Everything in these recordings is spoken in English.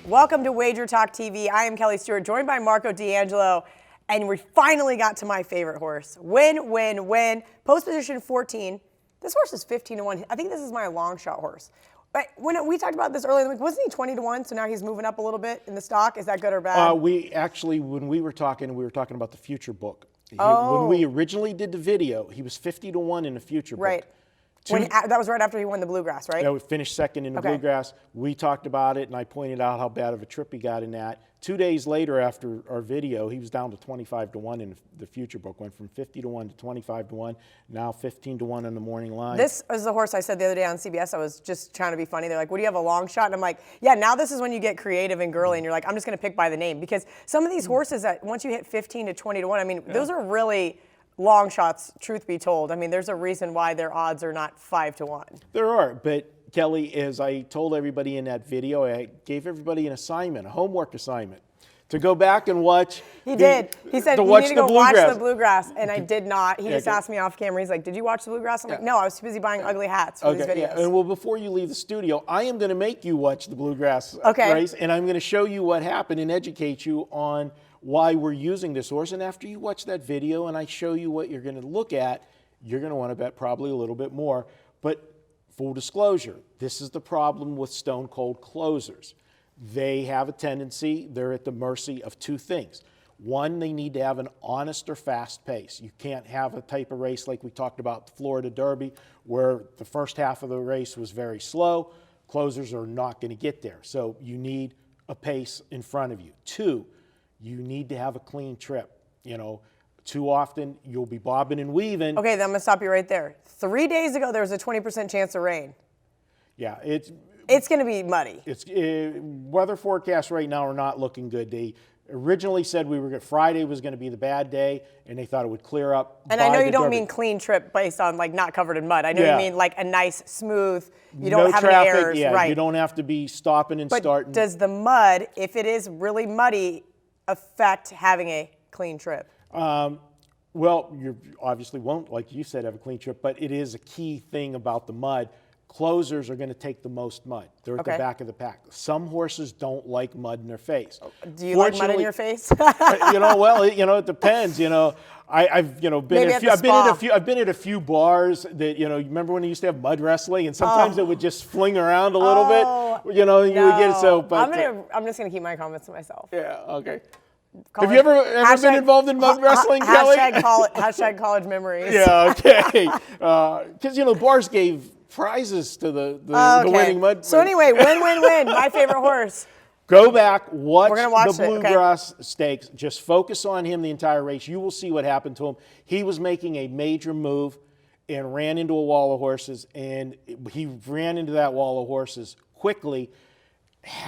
Welcome to Wager Talk TV. I am Kelly Stewart, joined by Marco D'Angelo, and we finally got to my favorite horse. Win, win, win. Post position 14. This horse is 15-1. I think this is my long shot horse. But when we talked about this earlier in the week, wasn't he 20-1? So now he's moving up a little bit in the stock. Is that good or bad? We actually, when we were talking about the future book. Oh. When we originally did the video, he was 50-1 in the future book. Right. That was right after he won the Bluegrass, right? Yeah, we finished second in the Bluegrass. We talked about it, and I pointed out how bad of a trip he got in that. 2 days later, after our video, he was down to 25-1 in the future book. Went from 50-1 to 25-1. Now 15-1 on the morning line. This is the horse I said the other day on CBS. I was just trying to be funny. They're like, "What do you have, a long shot?" And I'm like, "Yeah." Now this is when you get creative and girly, and you're like, "I'm just going to pick by the name," because some of these horses that once you hit 15 to 20-1, I mean, those are really long shots, truth be told. I mean, there's a reason why their odds are not 5-1. There are, but Kelly, as I told everybody in that video, I gave everybody an assignment, a homework assignment, to go back and watch. He did. He said, "You need to go watch the Bluegrass," and I did not. He just asked me off camera. He's like, "Did you watch the Bluegrass?" I'm like, "No, I was too busy buying ugly hats for these videos." Yeah. And well, before you leave the studio, I am going to make you watch the Bluegrass race, and I'm going to show you what happened and educate you on why we're using this horse. And after you watch that video and I show you what you're going to look at, you're going to want to bet probably a little bit more. But full disclosure, this is the problem with stone cold closers. They have a tendency, they're at the mercy of two things. One, they need to have an honest or fast pace. You can't have a type of race like we talked about the Florida Derby, where the first half of the race was very slow. Closers are not going to get there. So you need a pace in front of you. Two, you need to have a clean trip. You know, too often you'll be bobbing and weaving. Okay, then I'm going to stop you right there. 3 days ago, there was a 20% chance of rain. Yeah, it's going to be muddy. Weather forecasts right now are not looking good. They originally said Friday was going to be the bad day, and they thought it would clear up. And I know you don't mean clean trip based on like not covered in mud. I know you mean like a nice, smooth, you don't have any errors. Yeah, right. You don't have to be stopping and starting. But does the mud, if it is really muddy, affect having a clean trip? Well, you obviously won't, like you said, have a clean trip, but it is a key thing about the mud. Closers are going to take the most mud. They're at the back of the pack. Some horses don't like mud in their face. Do you like mud in your face? It depends. I've been at a few bars that, you remember when you used to have mud wrestling, and sometimes it would just fling around a little bit. You would get it. So, but I'm just going to keep my comments to myself. Yeah. Okay. Have you ever been involved in mud wrestling, Kelly? Hashtag college memories. Yeah. Okay. Because bars gave prizes to the winning mud. So anyway, win. My favorite horse. Go back, watch the Bluegrass Stakes. Just focus on him the entire race. You will see what happened to him. He was making a major move and ran into a wall of horses, and he ran into that wall of horses quickly.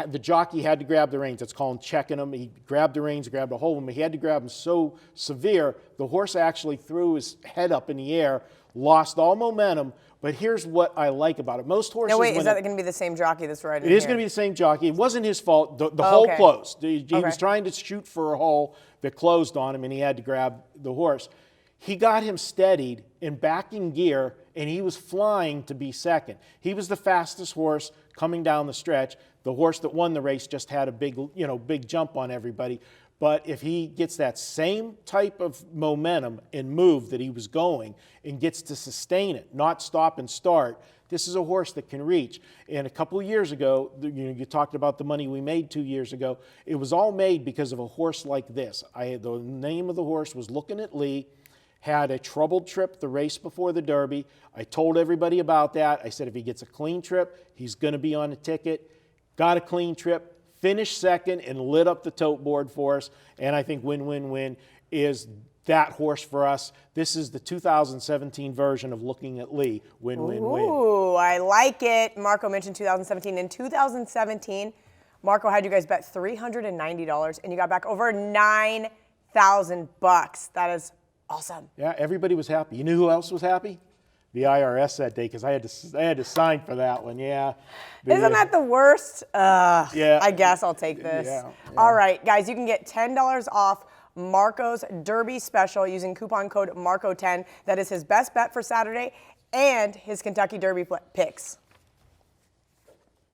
The jockey had to grab the reins. That's called checking him. He grabbed the reins, grabbed a hold of him. He had to grab him so severe, the horse actually threw his head up in the air, lost all momentum. But here's what I like about it. Most horses... No, wait, is that going to be the same jockey that's riding here? It is going to be the same jockey. It wasn't his fault. The hole closed. He was trying to shoot for a hole that closed on him, and he had to grab the horse. He got him steadied and back in gear, and he was flying to be second. He was the fastest horse coming down the stretch. The horse that won the race just had a big jump on everybody. But if he gets that same type of momentum and move that he was going and gets to sustain it, not stop and start, this is a horse that can reach. And a couple of years ago, you talked about the money we made 2 years ago. It was all made because of a horse like this. The name of the horse was Looking at Lee. Had a troubled trip the race before the Derby. I told everybody about that. I said if he gets a clean trip, he's going to be on the ticket. Got a clean trip. Finished second and lit up the tote board for us. And I think win is that horse for us. This is the 2017 version of Looking at Lee. Win. Ooh, I like it. Marco mentioned 2017. In 2017, Marco had you guys bet $390, and you got back over $9,000. That is awesome. Yeah, everybody was happy. You knew who else was happy? The IRS that day, because I had to sign for that one. Yeah. Isn't that the worst? Yeah. I guess I'll take this. Yeah. All right, guys, you can get $10 off Marco's Derby special using coupon code Marco10. That is his best bet for Saturday and his Kentucky Derby picks.